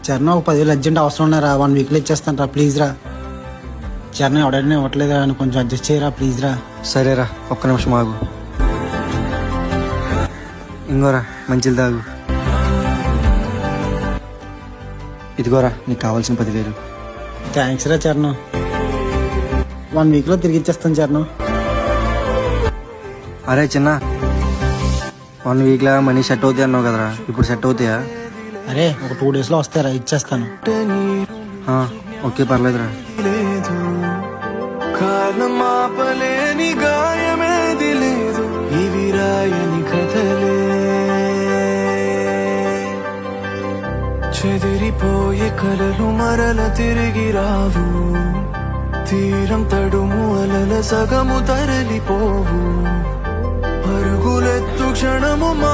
చరణ్ ఒక 10,000 అర్జెంట్ అవసరం ఉన్నారా, 1 వీక్లో ఇచ్చేస్తాను రా, ప్లీజ్ రా. చరణ్ ఎవడైనా ఇవ్వట్లేదురా, అని కొంచెం అడ్జస్ట్ చేయరా ప్లీజ్ రా. సరేరా, ఒక్క నిమిషం ఆగు. ఇంగోరా మంచిది తాగు. ఇదిగోరా నీకు కావాల్సిన 10,000. థ్యాంక్స్ రా చరణ్, 1 వీక్లో తిరిగి ఇచ్చేస్తాను చరణ్. అరే చిన్న, 1 వీక్లో మనీ సెట్ అవుతాయి అన్నావు కదరా, ఇప్పుడు సెట్ అవుతాయా? అరే ఒక 2 డేస్లో వస్తారా, ఇచ్చేస్తాను. ఓకే పర్లేదురా. కాలమాపలేని గాయమేది లేదు, ఇవి రాయని కథలే. చెదిరిపోయే కలలు మరల తిరిగి రావు, తీరం తడుము అలల సగము తరలిపోవు, పరుగులెత్తు క్షణము మా